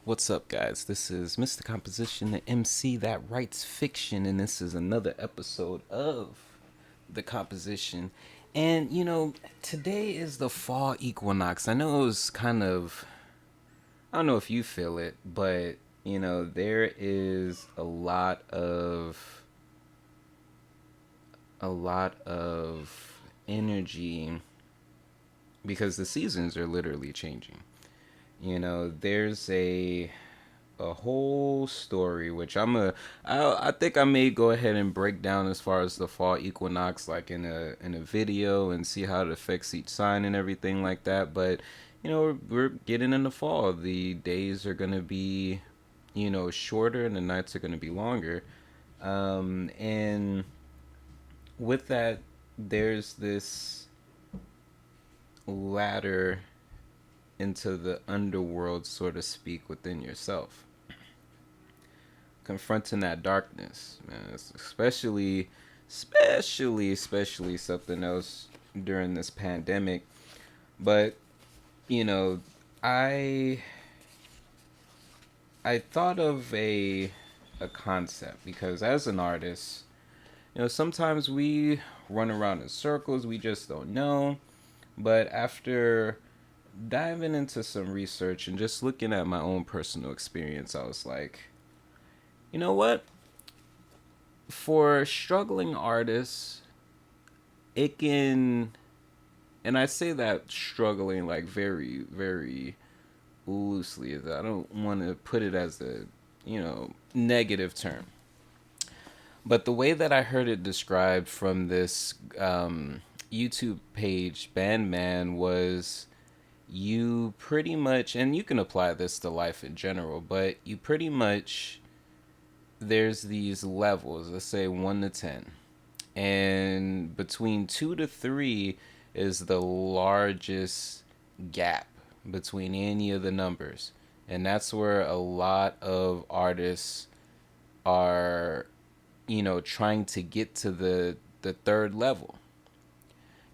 What's up, guys? This is Mr. Composition, the MC that writes fiction, and this is another episode of The Composition. And, today is the fall equinox. I know it was I don't know if you feel it, but, there is a lot of energy because the seasons are literally changing. There's a whole story which I think I may go ahead and break down as far as the fall equinox, like in a video, and see how it affects each sign and everything like that. But we're getting in the fall. The days are gonna be shorter and the nights are gonna be longer. And with that, there's this ladder into the underworld, so to speak, within yourself, confronting that darkness, man. It's especially something else during this pandemic. But you know, I I thought of a concept because as an artist, sometimes we run around in circles, we just don't know. But after diving into some research and just looking at my own personal experience, I was like, you know what? For struggling artists, it can, and I say that struggling like very, very loosely. I don't want to put it as a, negative term. But the way that I heard it described from this YouTube page, Bandman, was you pretty much, and you can apply this to life in general, but you pretty much, there's these levels, let's say 1 to 10. And between 2 to 3 is the largest gap between any of the numbers. And that's where a lot of artists are, trying to get to the third level.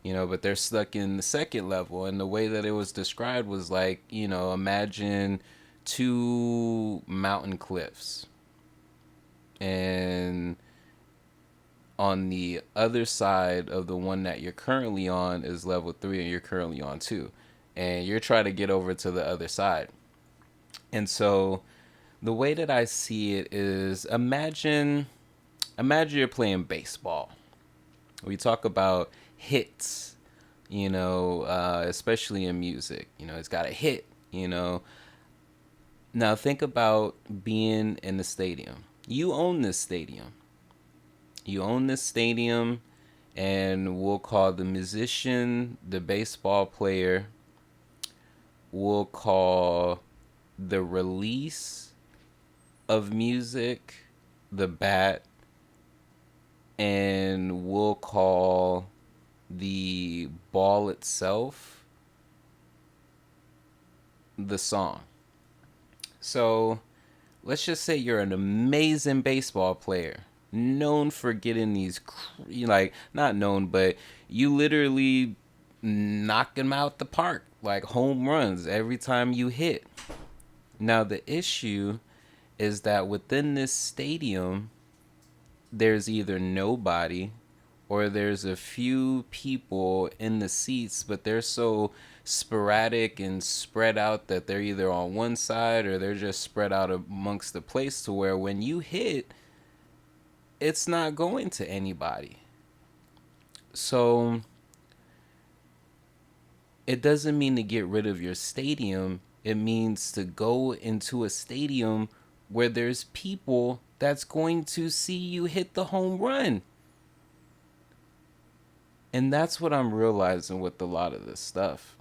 But they're stuck in the second level. And the way that it was described was like, imagine two mountain cliffs. And on the other side of the one that you're currently on is level 3 and you're currently on 2. And you're trying to get over to the other side. And so the way that I see it is imagine you're playing baseball. We talk about hits, especially in music. It's got a hit, Now think about being in the stadium. You own this stadium. You own this stadium, and we'll call the musician, the baseball player, we'll call the release of music the bat, and we'll call the ball itself the song. So let's just say you're an amazing baseball player, known for getting these, like, not known, but you literally knock them out the park, like home runs every time you hit. Now, the issue is that within this stadium, there's either nobody or there's a few people in the seats, but they're so sporadic and spread out that they're either on one side or they're just spread out amongst the place to where when you hit, it's not going to anybody. So it doesn't mean to get rid of your stadium. It means to go into a stadium where there's people that's going to see you hit the home run. And that's what I'm realizing with a lot of this stuff.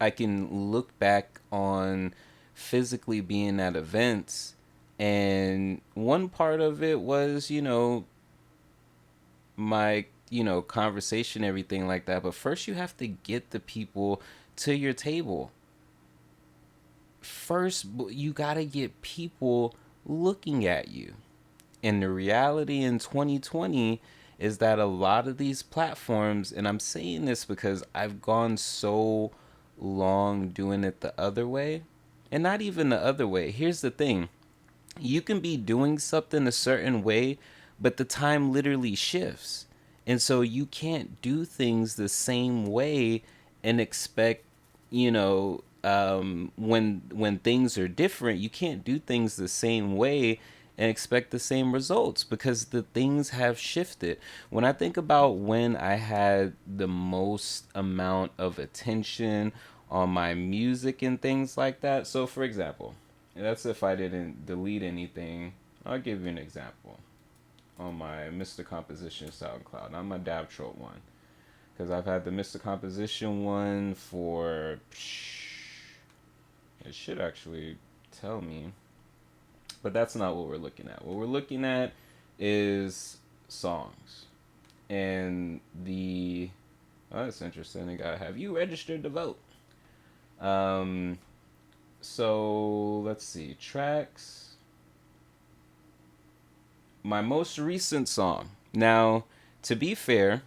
I can look back on physically being at events, and one part of it was, my, conversation, everything like that. But first, you have to get the people to your table. First, you got to get people looking at you. And the reality in 2020 is that a lot of these platforms, and I'm saying this because I've gone so long doing it the other way, And not even the other way. Here's the thing. You can be doing something a certain way, but the time literally shifts. And so you can't do things the same way and expect, when things are different, you can't do things the same way and expect the same results because the things have shifted. When I think about when I had the most amount of attention on my music and things like that. So, for example, that's if I didn't delete anything. I'll give you an example on my Mr. Composition SoundCloud, not my Dab Troll one. Because I've had the Mr. Composition one for. It should actually tell me. But that's not what we're looking at. What we're looking at is songs. And the. Oh, that's interesting. They gotta have you registered to vote. Um, so let's see. Tracks. My most recent song. Now, to be fair,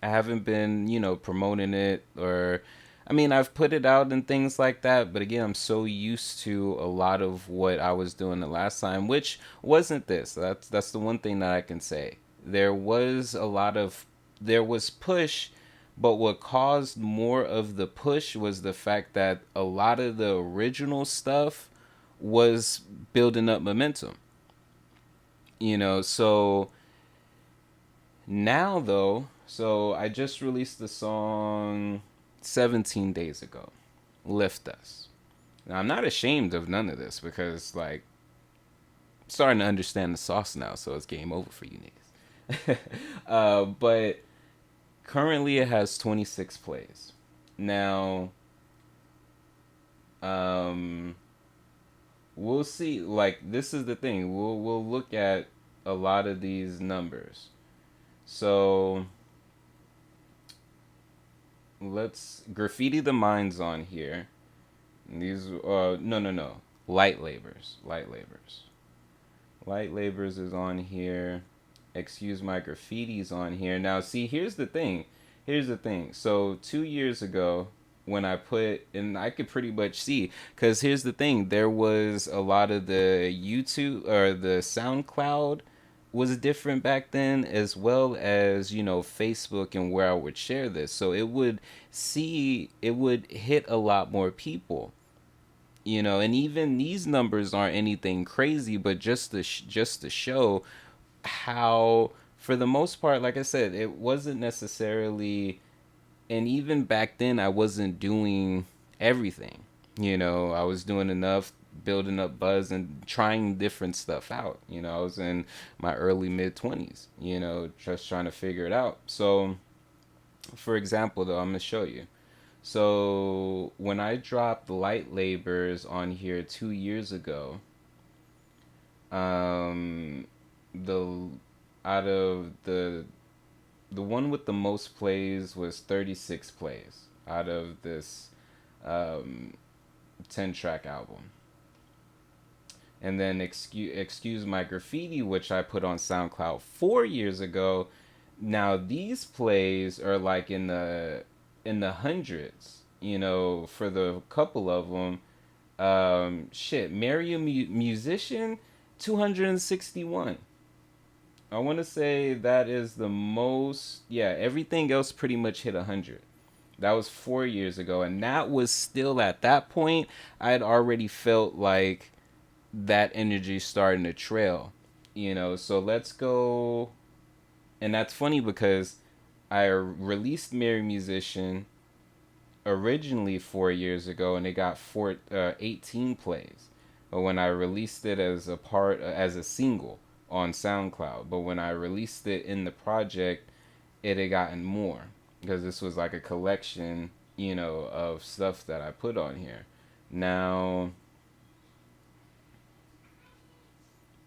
I haven't been, promoting it or I mean, I've put it out and things like that, but again, I'm so used to a lot of what I was doing the last time, which wasn't this. That's the one thing that I can say. There was push, but what caused more of the push was the fact that a lot of the original stuff was building up momentum. So now though, so I just released the song 17 days ago. Lift Us. Now I'm not ashamed of none of this because like I'm starting to understand the sauce now, so it's game over for you niggas. But currently it has 26 plays. Now, um, we'll see. Like this is the thing. We'll look at a lot of these numbers. So let's graffiti the minds on here. These no. Light labors. Light labors is on here. Excuse my graffiti's on here. Now see, here's the thing. So 2 years ago when I put, and I could pretty much see, because here's the thing, there was a lot of the YouTube or the SoundCloud was different back then, as well as Facebook and where I would share this, so it would hit a lot more people, and even these numbers aren't anything crazy, but just to show how, for the most part, like I said, it wasn't necessarily, and even back then I wasn't doing everything. I was doing enough, building up buzz and trying different stuff out. I was in my early mid 20s, just trying to figure it out. So for example though, I'm gonna show you. So when I dropped Light Labors on here 2 years ago, um the out of the one with the most plays was 36 plays out of this um 10 track album. And then excuse my graffiti, which I put on SoundCloud 4 years ago. Now these plays are like in the hundreds, for the couple of them. Marry a Musician, 261. I want to say that is the most. Yeah, everything else pretty much hit 100. That was 4 years ago, and that was still at that point. I had already felt like that energy starting to trail, So let's go, and that's funny because I released Marry Musician originally 4 years ago, and it got 18 plays. But when I released it as a single on SoundCloud, but when I released it in the project, it had gotten more because this was like a collection, of stuff that I put on here. Now,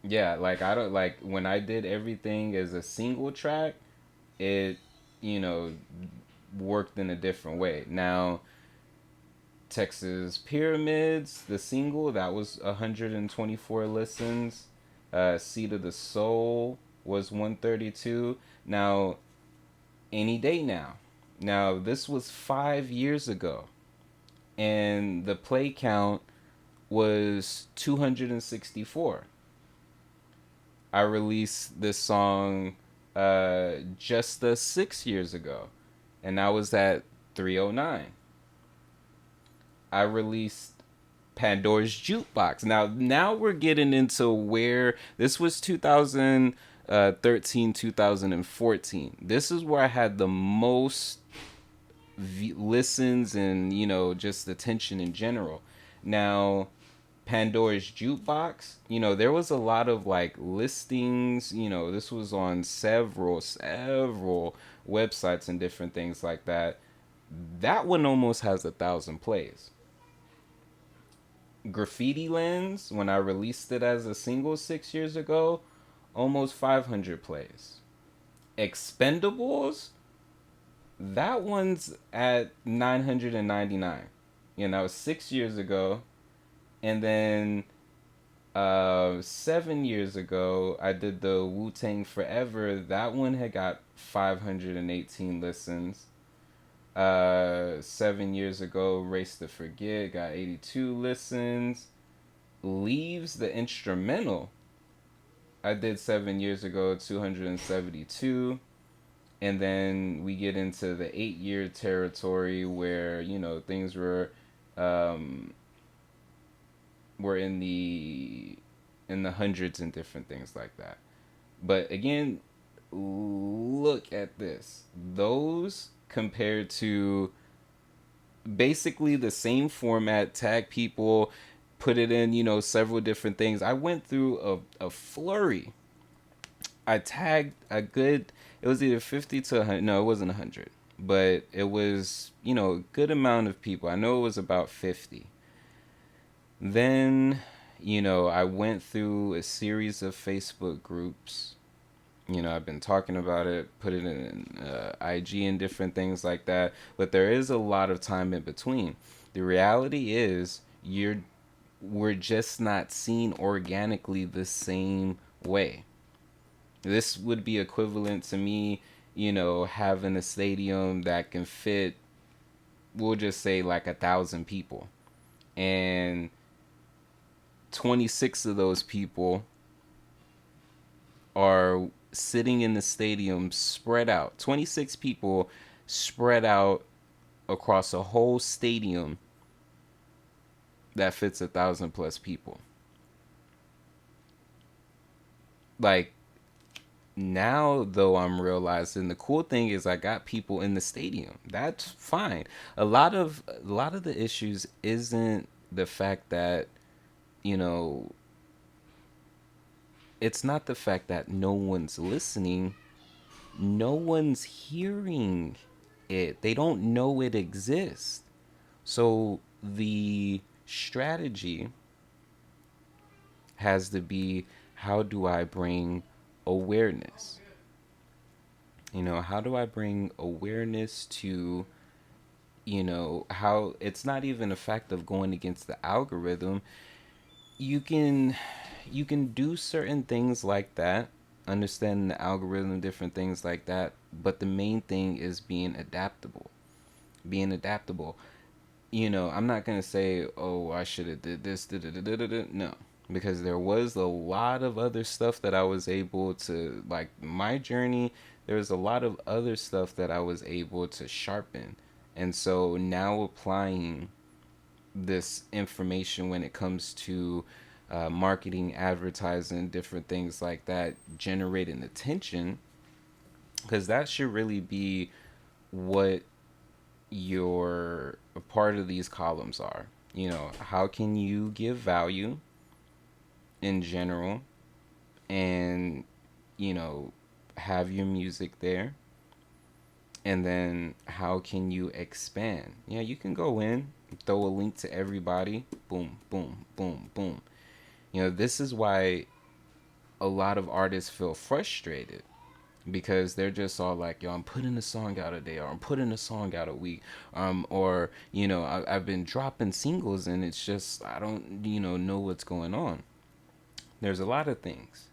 yeah, like I don't like when I did everything as a single track, it, you know, worked in a different way. Now, Texas Pyramids, the single, that was 124 listens. Seed of the Soul was 132. Now, Any Day Now. Now, this was 5 years ago. And the play count was 264. I released this song just 6 years ago, and that was at 309. I released Pandora's Jukebox. Now we're getting into where this was 2013, 2014. This is where I had the most listens and, just attention in general. Now, Pandora's Jukebox, there was a lot of like listings, this was on several websites and different things like that. That one almost has 1,000 plays. Graffiti Lens, when I released it as a single 6 years ago, almost 500 plays. Expendables, that one's at 999. That was 6 years ago. And then 7 years ago, I did the Wu-Tang Forever. That one had got 518 listens. 7 years ago, Race to Forget got 82 listens. Leaves, the instrumental, I did 7 years ago, 272. And then we get into the 8-year territory where, things were in the hundreds and different things like that. But again, look at this. Those compared to basically the same format, tag people, put it in, several different things. I went through a flurry. I tagged a good, it was either 50 to 100. No, it wasn't 100. But it was, a good amount of people. I know it was about 50. Then, I went through a series of Facebook groups. I've been talking about it, put it in IG and different things like that. But there is a lot of time in between. The reality is we're just not seen organically the same way. This would be equivalent to me, having a stadium that can fit, we'll just say like 1,000 people. And 26 of those people are sitting in the stadium spread out. 26 people spread out across a whole stadium that fits 1,000 plus people. Like, now though, I'm realizing the cool thing is I got people in the stadium. That's fine. A lot of the issues isn't the fact that, it's not the fact that no one's listening. No one's hearing it. They don't know it exists. So the strategy has to be, how do I bring awareness? How do I bring awareness to, how it's not even a fact of going against the algorithm. You can do certain things like that, understanding the algorithm, different things like that. But the main thing is being adaptable. I'm not going to say, oh, I should have did this. No. Because there was a lot of other stuff that I was able to, like my journey, there was a lot of other stuff that I was able to sharpen. And so now applying this information when it comes to marketing, advertising, different things like that, generating attention, because that should really be what your part of these columns are. How can you give value in general, and have your music there, and then how can you expand? You can go in, throw a link to everybody, boom, boom, boom, boom. This is why a lot of artists feel frustrated, because they're just all like, yo, I'm putting a song out a day, or I'm putting a song out a week, or I've been dropping singles, and it's just, I don't know what's going on. There's a lot of things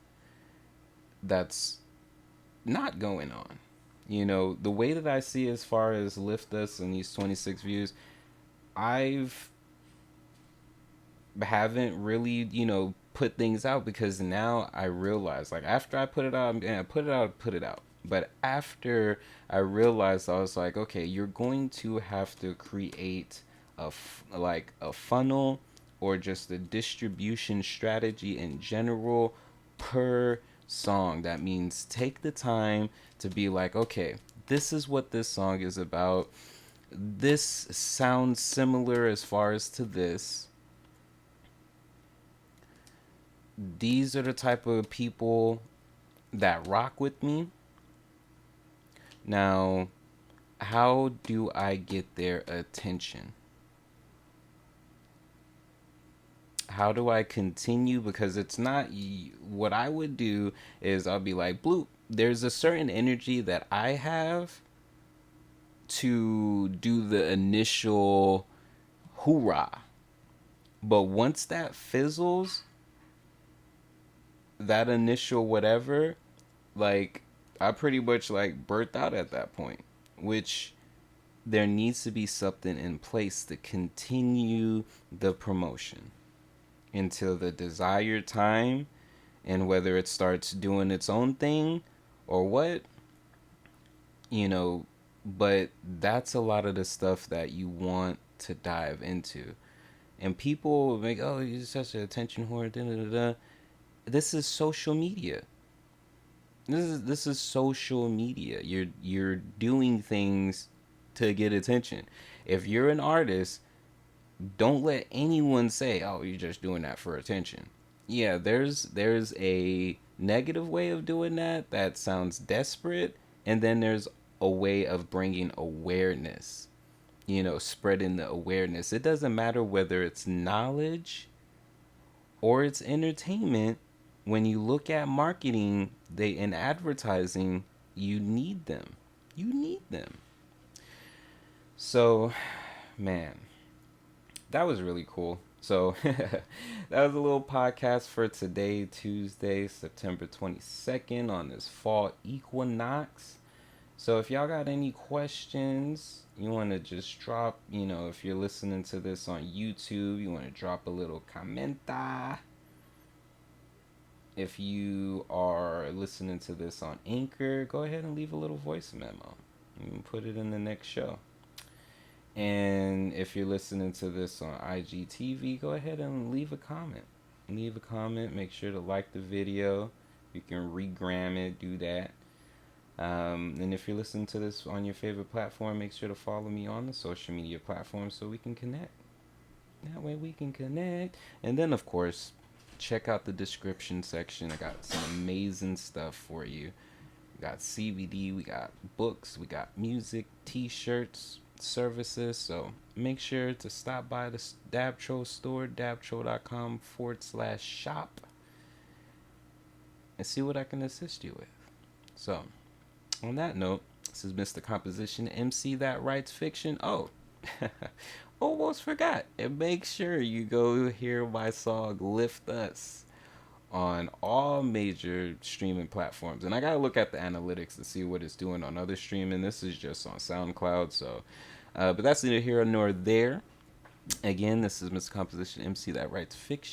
that's not going on. The way that I see as far as Lift Us and these 26 views, I've haven't really, put things out, because now I realize, like, after I put it out, and I put it out. But after I realized, I was like, okay, you're going to have to create like a funnel, or just a distribution strategy in general per song. That means take the time to be like, okay, this is what this song is about. This sounds similar as far as to this. These are the type of people that rock with me. Now, how do I get their attention? How do I continue? Because it's not what I would do is I'll be like, Bloop, there's a certain energy that I have to do the initial hoorah. But once that fizzles, that initial whatever, like, I pretty much like burnt out at that point, which there needs to be something in place to continue the promotion until the desired time, and whether it starts doing its own thing or what, you know, but that's a lot of the stuff that you want to dive into. And people make, oh, you're such an attention whore, da, da, da, da. This is social media. This is social media. You're doing things to get attention. If you're an artist, don't let anyone say, "Oh, you're just doing that for attention." Yeah, there's a negative way of doing that that sounds desperate, and then there's a way of bringing awareness. Spreading the awareness. It doesn't matter whether it's knowledge or it's entertainment. When you look at marketing, they in advertising, you need them. You need them. So, man, that was really cool. So, that was a little podcast for today, Tuesday, September 22nd, on this fall equinox. So, if y'all got any questions, you want to just drop, if you're listening to this on YouTube, you want to drop a little commenta. If you are listening to this on Anchor, go ahead and leave a little voice memo. You can put it in the next show. And if you're listening to this on IGTV, go ahead and leave a comment. Leave a comment. Make sure to like the video. You can regram it, do that. And if you're listening to this on your favorite platform, make sure to follow me on the social media platform so we can connect. That way we can connect. And then, of course, check out the description section. I got some amazing stuff for you. We got CBD, we got books, we got music, t-shirts, services. So make sure to stop by the Dabtro store, dabtro.com/shop, and see what I can assist you with. So, on that note, this is Mr. Composition MC that writes fiction. Oh, almost forgot. And make sure you go hear my song Lift Us on all major streaming platforms. And I gotta look at the analytics to see what it's doing on other streaming. This is just on SoundCloud, so but that's neither here nor there. Again, this is Mr. Composition MC that writes fiction.